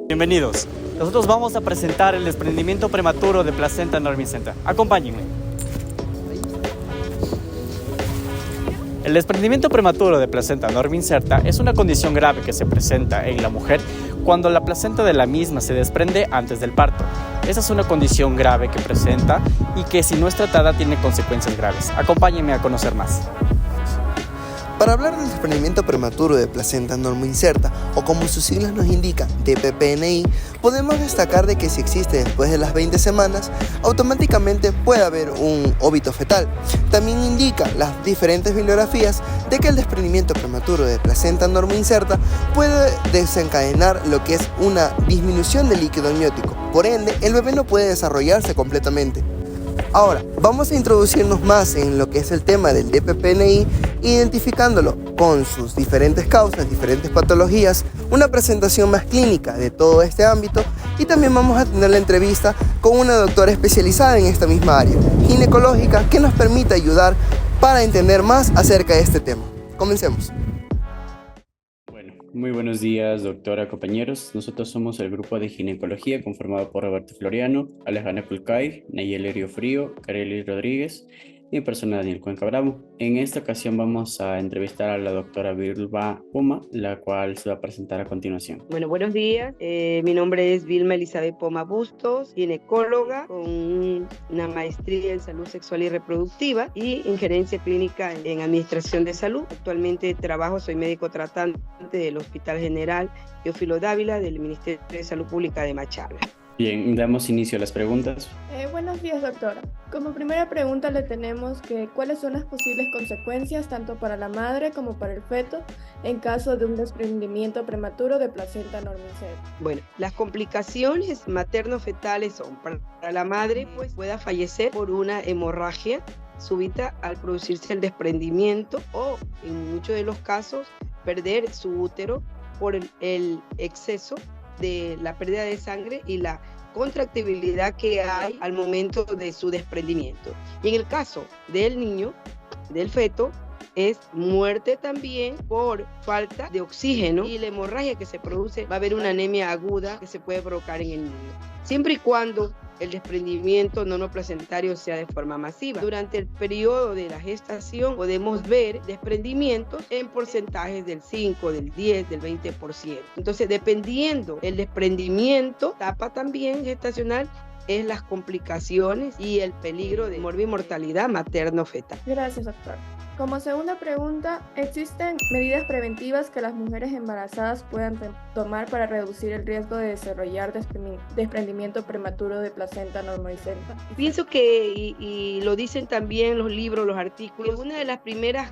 Bienvenidos. Nosotros vamos a presentar el desprendimiento prematuro de placenta normicenta. Acompáñenme. El desprendimiento prematuro de placenta normincerta es una condición grave que se presenta en la mujer cuando la placenta de la misma se desprende antes del parto. Esa es una condición grave que presenta y que, si no es tratada, tiene consecuencias graves. Acompáñenme a conocer más. Para hablar del desprendimiento prematuro de placenta normoinserta, o como sus siglas nos indican, DPPNI, podemos destacar de que si existe después de las 20 semanas, automáticamente puede haber un óbito fetal. También indica las diferentes bibliografías de que el desprendimiento prematuro de placenta normoinserta puede desencadenar lo que es una disminución del líquido amniótico. Por ende, el bebé no puede desarrollarse completamente. Ahora, vamos a introducirnos más en lo que es el tema del DPPNI, identificándolo con sus diferentes causas, diferentes patologías, una presentación más clínica de todo este ámbito, y también vamos a tener la entrevista con una doctora especializada en esta misma área, ginecológica, que nos permite ayudar para entender más acerca de este tema. Comencemos. Muy buenos días, doctora, compañeros. Nosotros somos el grupo de ginecología conformado por Roberto Floriano, Alejandra Pulcay, Nayeli Río Frío, Kareli Rodríguez y mi persona Daniel Cuenca Bravo. En esta ocasión vamos a entrevistar a la doctora Vilma Poma, la cual se va a presentar a continuación. Bueno, buenos días. Mi nombre es Vilma Elizabeth Poma Bustos, ginecóloga con una maestría en salud sexual y reproductiva y en gerencia clínica en administración de salud. Actualmente soy médico tratante del Hospital General Teófilo Dávila del Ministerio de Salud Pública de Machala. Bien, damos inicio a las preguntas. Buenos días, doctora. Como primera pregunta le tenemos que ¿cuáles son las posibles consecuencias tanto para la madre como para el feto en caso de un desprendimiento prematuro de placenta normoinserta? Bueno, las complicaciones materno-fetales son para la madre, pues pueda fallecer por una hemorragia súbita al producirse el desprendimiento, o en muchos de los casos perder su útero por el exceso de la pérdida de sangre y la contractibilidad que hay al momento de su desprendimiento. Y en el caso del niño, del feto, es muerte también por falta de oxígeno, y la hemorragia que se produce, va a haber una anemia aguda que se puede provocar en el niño, siempre y cuando el desprendimiento nonoplacentario sea de forma masiva. Durante el periodo de la gestación podemos ver desprendimientos en porcentajes del 5, del 10, del 20%. Entonces, dependiendo el desprendimiento, etapa también gestacional, es las complicaciones y el peligro de morbimortalidad materno-fetal. Gracias, doctor. Como segunda pregunta, ¿existen medidas preventivas que las mujeres embarazadas puedan tomar para reducir el riesgo de desarrollar desprendimiento prematuro de placenta normoinserta? Pienso que, y lo dicen también los libros, los artículos, una de las primeras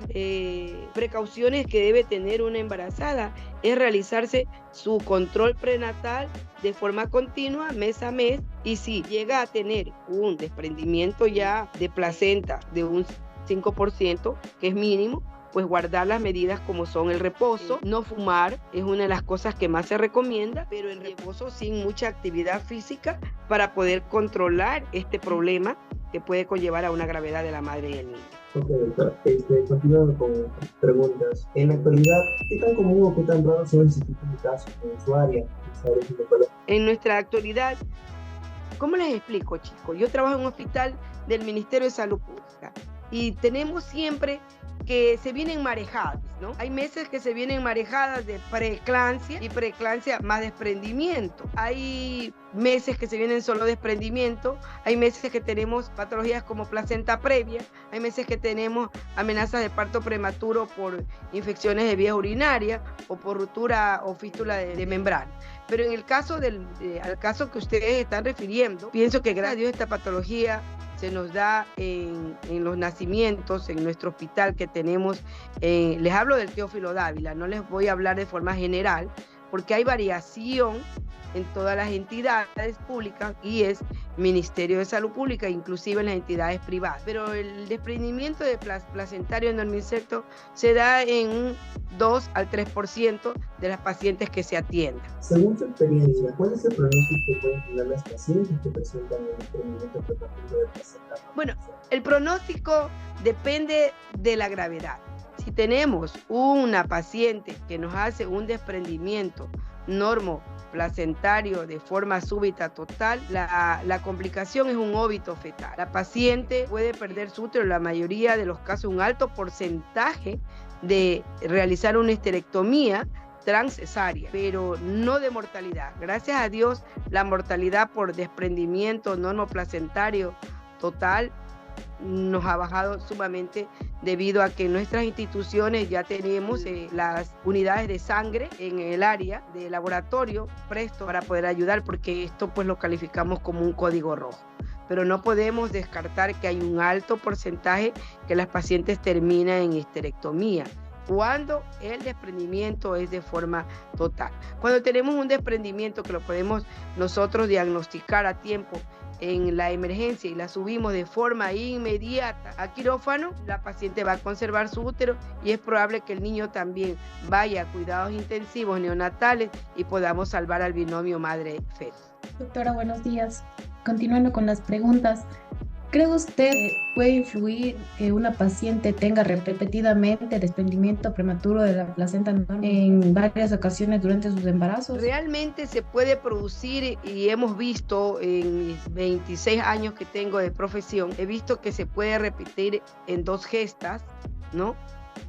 precauciones que debe tener una embarazada es realizarse su control prenatal de forma continua, mes a mes, y si llega a tener un desprendimiento ya de placenta de un 5%, que es mínimo, pues guardar las medidas como son el reposo, no fumar, es una de las cosas que más se recomienda, pero el reposo sin mucha actividad física para poder controlar este problema que puede conllevar a una gravedad de la madre y el niño. Ok, doctor. Continuando con preguntas. En la actualidad, ¿qué tan común o qué tan raro son ese tipo de casos en su área ginecológica? En nuestra actualidad, ¿cómo les explico, chicos? Yo trabajo en un hospital del Ministerio de Salud Pública y tenemos siempre que se vienen marejadas, ¿no? Hay meses que se vienen marejadas de preeclampsia y preeclampsia más desprendimiento. Hay meses que se vienen solo desprendimiento, hay meses que tenemos patologías como placenta previa, hay meses que tenemos amenazas de parto prematuro por infecciones de vías urinarias o por ruptura o fístula de membrana. Pero en el caso al caso que ustedes están refiriendo, pienso que gracias a Dios esta patología se nos da en los nacimientos, en nuestro hospital que tenemos, les hablo del Teófilo Dávila, no les voy a hablar de forma general, porque hay variación en todas las entidades públicas y es Ministerio de Salud Pública, inclusive en las entidades privadas. Pero el desprendimiento de placentario normoinserto se da en un 2 al 3% de las pacientes que se atiendan. Según su experiencia, ¿cuál es el pronóstico que pueden tener las pacientes que presentan el desprendimiento prematuro de placenta? Bueno, el pronóstico depende de la gravedad. Si tenemos una paciente que nos hace un desprendimiento normoplacentario de forma súbita total, la complicación es un óbito fetal. La paciente puede perder su útero, en la mayoría de los casos un alto porcentaje de realizar una histerectomía transcesárea, pero no de mortalidad. Gracias a Dios, la mortalidad por desprendimiento normoplacentario total nos ha bajado sumamente debido a que en nuestras instituciones ya tenemos las unidades de sangre en el área de laboratorio presto para poder ayudar, porque esto pues lo calificamos como un código rojo. Pero no podemos descartar que hay un alto porcentaje que las pacientes terminan en histerectomía cuando el desprendimiento es de forma total. Cuando tenemos un desprendimiento que lo podemos nosotros diagnosticar a tiempo en la emergencia y la subimos de forma inmediata a quirófano, la paciente va a conservar su útero y es probable que el niño también vaya a cuidados intensivos neonatales y podamos salvar al binomio madre-feto. Doctora, buenos días. Continuando con las preguntas, ¿cree usted que puede influir que una paciente tenga repetidamente desprendimiento prematuro de la placenta en varias ocasiones durante sus embarazos? Realmente se puede producir, y hemos visto en mis 26 años que tengo de profesión, he visto que se puede repetir en 2 gestas, ¿no?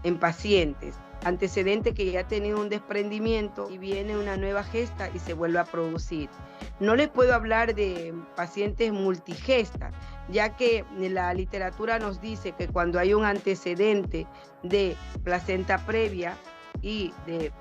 En pacientes. Antecedente que ya ha tenido un desprendimiento y viene una nueva gesta y se vuelve a producir. No les puedo hablar de pacientes multigestas, ya que la literatura nos dice que cuando hay un antecedente de placenta previa y de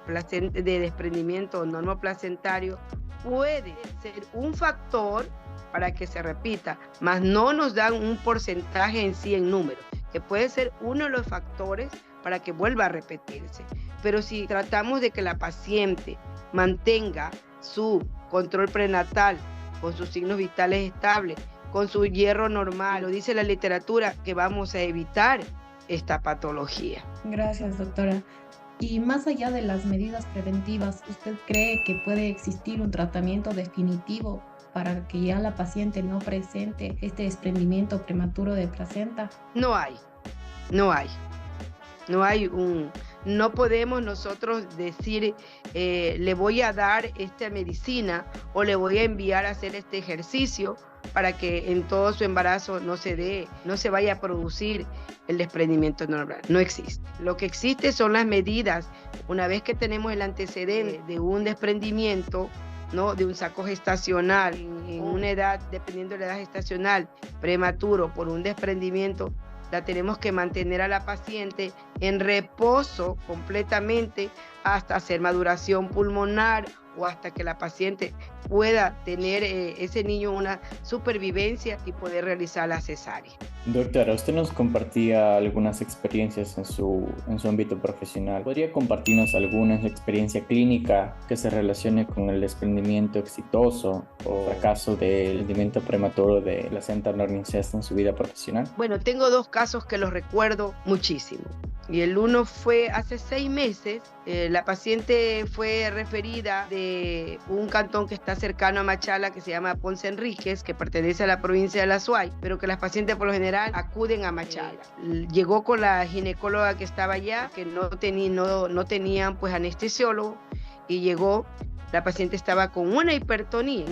desprendimiento normoplacentario, puede ser un factor para que se repita, mas no nos dan un porcentaje en sí en número, que puede ser uno de los factores para que vuelva a repetirse. Pero si tratamos de que la paciente mantenga su control prenatal con sus signos vitales estables, con su hierro normal, lo dice la literatura, que vamos a evitar esta patología. Gracias, doctora. Y más allá de las medidas preventivas, ¿usted cree que puede existir un tratamiento definitivo para que ya la paciente no presente este desprendimiento prematuro de placenta? No hay. No podemos nosotros decir, le voy a dar esta medicina o le voy a enviar a hacer este ejercicio para que en todo su embarazo no se vaya a producir el desprendimiento normal. No existe. Lo que existe son las medidas. Una vez que tenemos el antecedente de un desprendimiento, ¿no? De un saco gestacional en una edad, dependiendo de la edad gestacional, prematuro por un desprendimiento, la tenemos que mantener a la paciente en reposo completamente hasta hacer maduración pulmonar o hasta que la paciente pueda tener ese niño una supervivencia y poder realizar la cesárea. Doctora, usted nos compartía algunas experiencias en su ámbito profesional. ¿Podría compartirnos alguna experiencia clínica que se relacione con el desprendimiento exitoso o fracaso del desprendimiento prematuro de placenta normoincesta en su vida profesional? Bueno, tengo 2 casos que los recuerdo muchísimo. Y el uno fue hace 6 meses, la paciente fue referida de un cantón que está cercano a Machala, que se llama Ponce Enríquez, que pertenece a la provincia de La Suay, pero que las pacientes por lo general acuden a Machala. Llegó con la ginecóloga que estaba allá, que no tenían pues anestesiólogo, y llegó. La paciente estaba con una hipertonía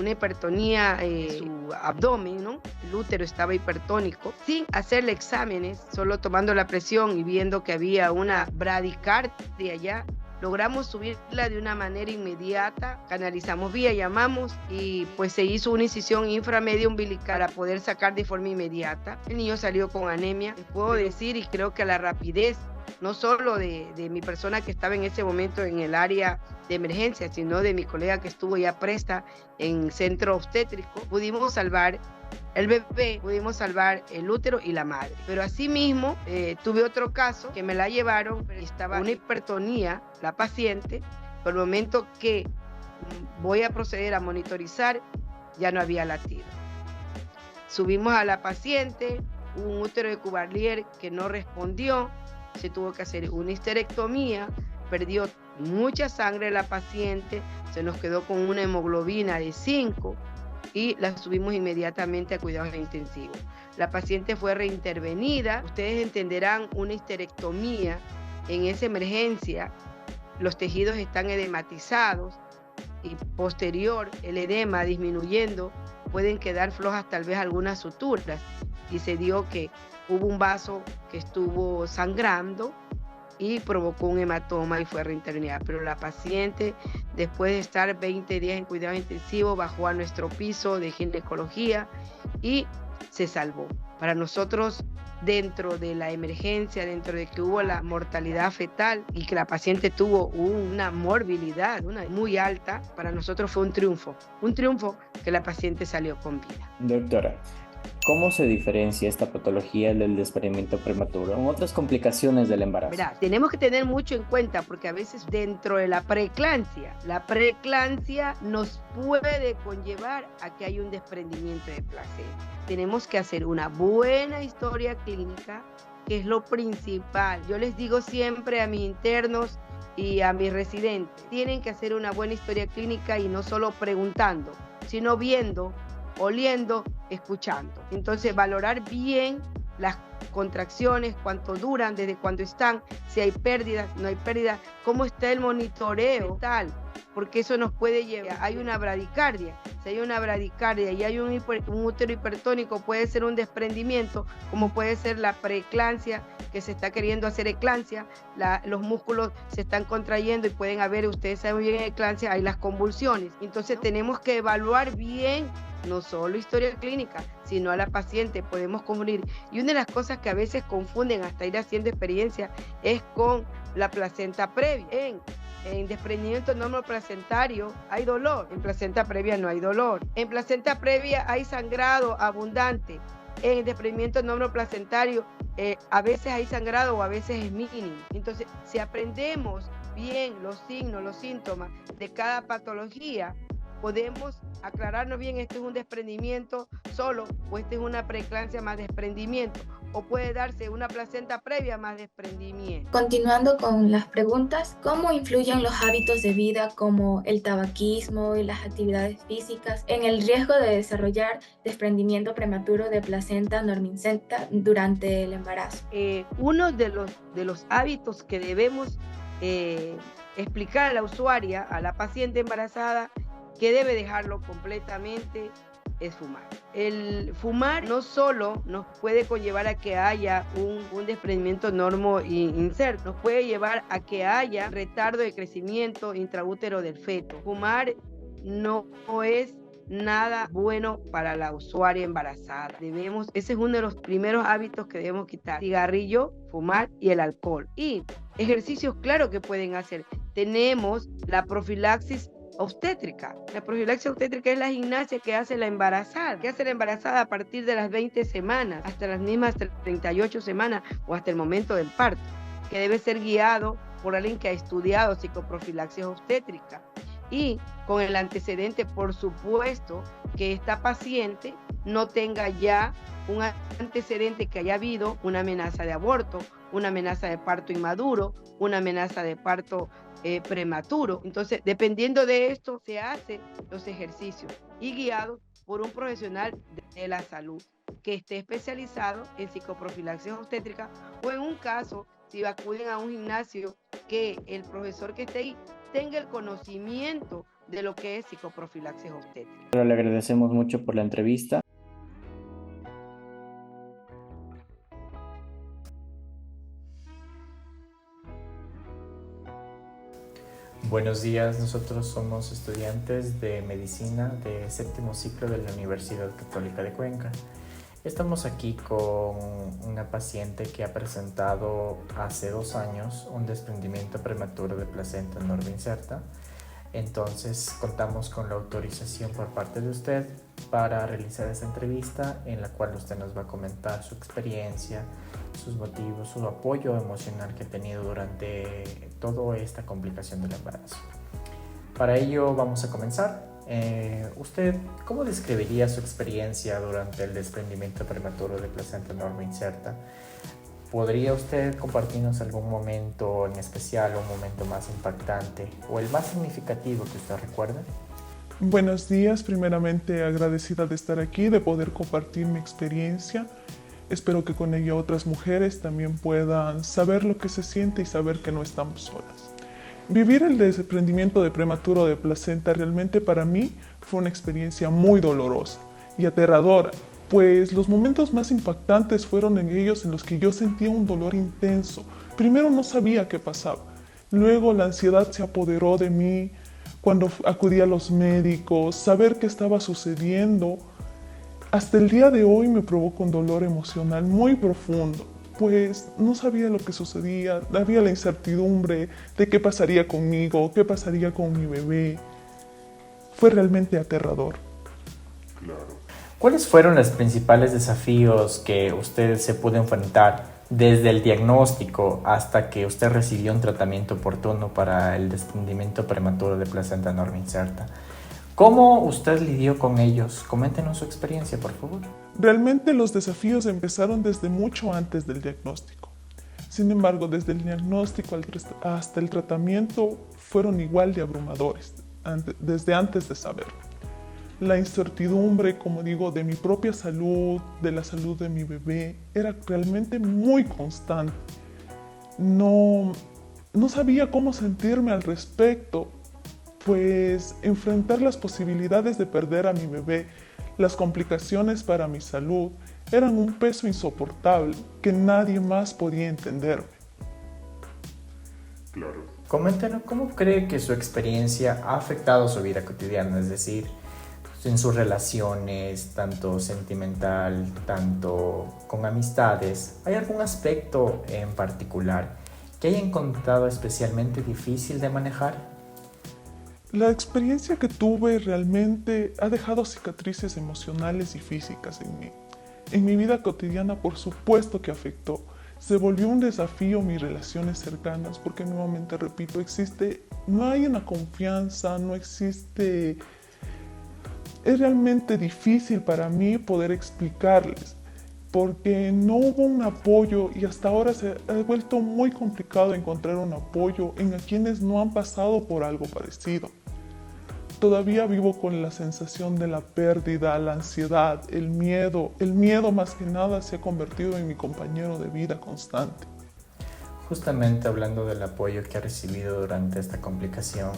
en su abdomen, ¿no? El útero estaba hipertónico, sin hacerle exámenes, solo tomando la presión y viendo que había una bradicardia allá. Logramos subirla de una manera inmediata, canalizamos vía, llamamos y pues se hizo una incisión inframedia umbilical para poder sacar de forma inmediata. El niño salió con anemia. Les puedo decir, y creo que la rapidez, no solo de mi persona que estaba en ese momento en el área de emergencia, sino de mi colega que estuvo ya presta en centro obstétrico, pudimos salvar el bebé, pudimos salvar el útero y la madre. Pero asimismo, tuve otro caso que me la llevaron, estaba una hipertonía, la paciente, por el momento que voy a proceder a monitorizar, ya no había latido. Subimos a la paciente, un útero de Cuvier que no respondió, se tuvo que hacer una histerectomía, perdió mucha sangre la paciente, se nos quedó con una hemoglobina de 5 y la subimos inmediatamente a cuidados intensivos. La paciente fue reintervenida. Ustedes entenderán una histerectomía en esa emergencia los tejidos están edematizados y posterior el edema disminuyendo, pueden quedar flojas tal vez algunas suturas, y se dio que hubo un vaso que estuvo sangrando y provocó un hematoma y fue reinternada. Pero la paciente, después de estar 20 días en cuidado intensivo, bajó a nuestro piso de ginecología y se salvó. Para nosotros, dentro de la emergencia, dentro de que hubo la mortalidad fetal y que la paciente tuvo una morbilidad muy alta, para nosotros fue un triunfo que la paciente salió con vida. Doctora, ¿cómo se diferencia esta patología del desprendimiento prematuro con otras complicaciones del embarazo? Verá, tenemos que tener mucho en cuenta porque a veces dentro de la preeclampsia nos puede conllevar a que haya un desprendimiento de placenta. Tenemos que hacer una buena historia clínica, que es lo principal. Yo les digo siempre a mis internos y a mis residentes, tienen que hacer una buena historia clínica y no solo preguntando, sino viendo, oliendo, escuchando. Entonces, valorar bien las contracciones, cuánto duran, desde cuándo están, si hay pérdidas, no hay pérdidas, cómo está el monitoreo, tal, porque eso nos puede llevar. Hay una bradicardia. Si hay una bradicardia y hay un útero hipertónico, puede ser un desprendimiento, como puede ser la preeclampsia, que se está queriendo hacer eclampsia, los músculos se están contrayendo y pueden haber, ustedes saben bien, eclampsia, hay las convulsiones. Entonces tenemos que evaluar bien, no solo historia clínica, sino a la paciente, podemos confundir. Y una de las cosas que a veces confunden hasta ir haciendo experiencia es con la placenta previa. En desprendimiento normoplacentario hay dolor, en placenta previa no hay dolor. En placenta previa hay sangrado abundante. En desprendimiento normoplacentario a veces hay sangrado o a veces es mínimo. Entonces, si aprendemos bien los signos, los síntomas de cada patología, podemos aclararnos bien, este es un desprendimiento solo o este es una preeclampsia más desprendimiento, o puede darse una placenta previa más desprendimiento. Continuando con las preguntas, ¿cómo influyen los hábitos de vida como el tabaquismo y las actividades físicas en el riesgo de desarrollar desprendimiento prematuro de placenta normicenta durante el embarazo? Uno de los hábitos que debemos explicar a la usuaria, a la paciente embarazada, que debe dejarlo completamente, es fumar. El fumar no solo nos puede conllevar a que haya un desprendimiento normo inserto, nos puede llevar a que haya retardo de crecimiento intraútero del feto. Fumar no es nada bueno para la usuaria embarazada. Ese es uno de los primeros hábitos que debemos quitar: cigarrillo, fumar y el alcohol. Y ejercicios, claro, que pueden hacer. Tenemos la profilaxis obstétrica. La profilaxis obstétrica es la gimnasia que hace la embarazada, a partir de las 20 semanas hasta las mismas 38 semanas o hasta el momento del parto, que debe ser guiado por alguien que ha estudiado psicoprofilaxis obstétrica y con el antecedente, por supuesto, que esta paciente no tenga ya un antecedente, que haya habido una amenaza de aborto, una amenaza de parto inmaduro, una amenaza de parto prematuro. Entonces, dependiendo de esto, se hacen los ejercicios y guiados por un profesional de la salud que esté especializado en psicoprofilaxis obstétrica, o en un caso, si acuden a un gimnasio, que el profesor que esté ahí tenga el conocimiento de lo que es psicoprofilaxis obstétrica. Pero le agradecemos mucho por la entrevista. Buenos días, nosotros somos estudiantes de medicina de séptimo ciclo de la Universidad Católica de Cuenca. Estamos aquí con una paciente que ha presentado hace 2 años un desprendimiento prematuro de placenta normoinserta. Entonces contamos con la autorización por parte de usted para realizar esta entrevista, en la cual usted nos va a comentar su experiencia, sus motivos, su apoyo emocional que ha tenido durante toda esta complicación del embarazo. Para ello vamos a comenzar. ¿Usted cómo describiría su experiencia durante el desprendimiento prematuro de placenta normoinserta? ¿Podría usted compartirnos algún momento en especial, un momento más impactante o el más significativo que usted recuerda? Buenos días, primeramente agradecida de estar aquí, de poder compartir mi experiencia. Espero que con ello otras mujeres también puedan saber lo que se siente y saber que no estamos solas. Vivir el desprendimiento de prematuro de placenta realmente para mí fue una experiencia muy dolorosa y aterradora, pues los momentos más impactantes fueron en ellos en los que yo sentía un dolor intenso. Primero no sabía qué pasaba, luego la ansiedad se apoderó de mí cuando acudí a los médicos, saber qué estaba sucediendo. Hasta el día de hoy me provoca un dolor emocional muy profundo, pues no sabía lo que sucedía, había la incertidumbre de qué pasaría conmigo, qué pasaría con mi bebé. Fue realmente aterrador. ¿Cuáles fueron los principales desafíos que usted se pudo enfrentar desde el diagnóstico hasta que usted recibió un tratamiento oportuno para el desprendimiento prematuro de placenta norma incerta? ¿Cómo usted lidió con ellos? Coméntenos su experiencia, por favor. Realmente los desafíos empezaron desde mucho antes del diagnóstico. Sin embargo, desde el diagnóstico hasta el tratamiento fueron igual de abrumadores, desde antes de saberlo. La incertidumbre, como digo, de mi propia salud, de la salud de mi bebé, era realmente muy constante. No sabía cómo sentirme al respecto, pues enfrentar las posibilidades de perder a mi bebé, las complicaciones para mi salud, eran un peso insoportable que nadie más podía entenderme. Coméntenos cómo cree que su experiencia ha afectado su vida cotidiana, es decir, en sus relaciones, tanto sentimental, tanto con amistades. ¿Hay algún aspecto en particular que haya encontrado especialmente difícil de manejar? La experiencia que tuve realmente ha dejado cicatrices emocionales y físicas en mí. En mi vida cotidiana, por supuesto que afectó. Se volvió un desafío mis relaciones cercanas porque, nuevamente repito, no hay una confianza, no existe. Es realmente difícil para mí poder explicarles porque no hubo un apoyo y hasta ahora se ha vuelto muy complicado encontrar un apoyo en a quienes no han pasado por algo parecido. Todavía vivo con la sensación de la pérdida, la ansiedad, el miedo. El miedo más que nada se ha convertido en mi compañero de vida constante. Justamente hablando del apoyo que ha recibido durante esta complicación,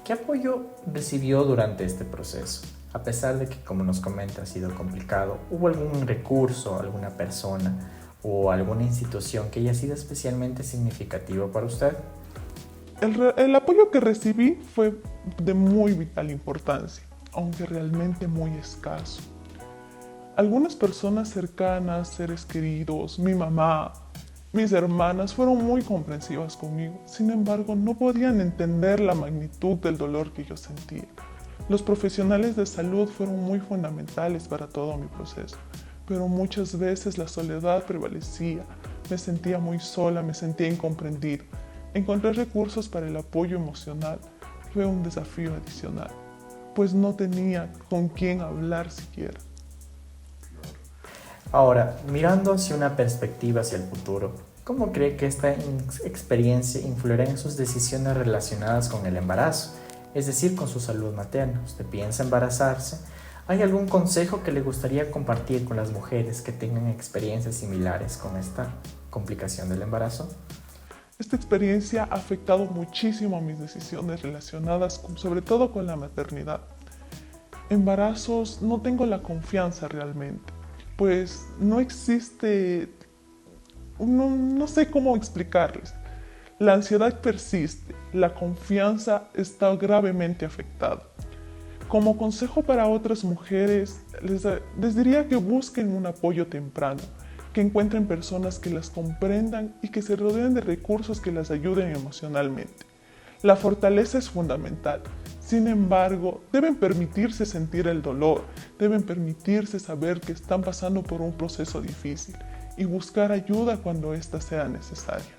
¿qué apoyo recibió durante este proceso? A pesar de que, como nos comenta, ha sido complicado, ¿hubo algún recurso, alguna persona o alguna institución que haya sido especialmente significativo para usted? El apoyo que recibí fue de muy vital importancia, aunque realmente muy escaso. Algunas personas cercanas, seres queridos, mi mamá, mis hermanas fueron muy comprensivas conmigo. Sin embargo, no podían entender la magnitud del dolor que yo sentía. Los profesionales de salud fueron muy fundamentales para todo mi proceso, pero muchas veces la soledad prevalecía. Me sentía muy sola, me sentía incomprendida. Encontrar recursos para el apoyo emocional fue un desafío adicional, pues no tenía con quién hablar siquiera. Ahora, mirando hacia una perspectiva hacia el futuro, ¿cómo cree que esta experiencia influirá en sus decisiones relacionadas con el embarazo? Es decir, con su salud materna. ¿Usted piensa embarazarse? ¿Hay algún consejo que le gustaría compartir con las mujeres que tengan experiencias similares con esta complicación del embarazo? Esta experiencia ha afectado muchísimo a mis decisiones relacionadas sobre todo con la maternidad. Embarazos no tengo la confianza realmente, pues no existe, no sé cómo explicarles. La ansiedad persiste, la confianza está gravemente afectada. Como consejo para otras mujeres, les diría que busquen un apoyo temprano, que encuentren personas que las comprendan y que se rodeen de recursos que las ayuden emocionalmente. La fortaleza es fundamental. Sin embargo, deben permitirse sentir el dolor, deben permitirse saber que están pasando por un proceso difícil y buscar ayuda cuando ésta sea necesaria.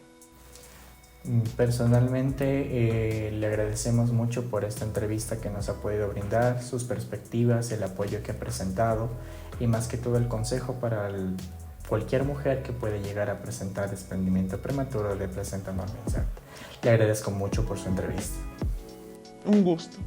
Personalmente le agradecemos mucho por esta entrevista que nos ha podido brindar, sus perspectivas, el apoyo que ha presentado y más que todo el consejo para cualquier mujer que puede llegar a presentar desprendimiento prematuro de placenta norma incerta. Le agradezco mucho por su entrevista. Un gusto.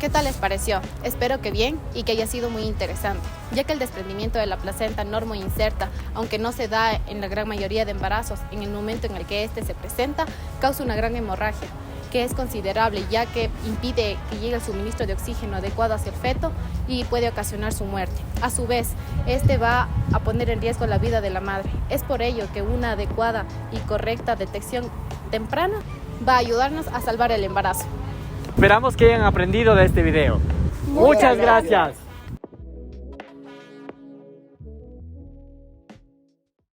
¿Qué tal les pareció? Espero que bien y que haya sido muy interesante, ya que el desprendimiento de la placenta normoinserta, aunque no se da en la gran mayoría de embarazos, en el momento en el que éste se presenta, causa una gran hemorragia, que es considerable ya que impide que llegue el suministro de oxígeno adecuado hacia el feto y puede ocasionar su muerte. A su vez, este va a poner en riesgo la vida de la madre. Es por ello que una adecuada y correcta detección temprana va a ayudarnos a salvar el embarazo. Esperamos que hayan aprendido de este video. Muchas gracias.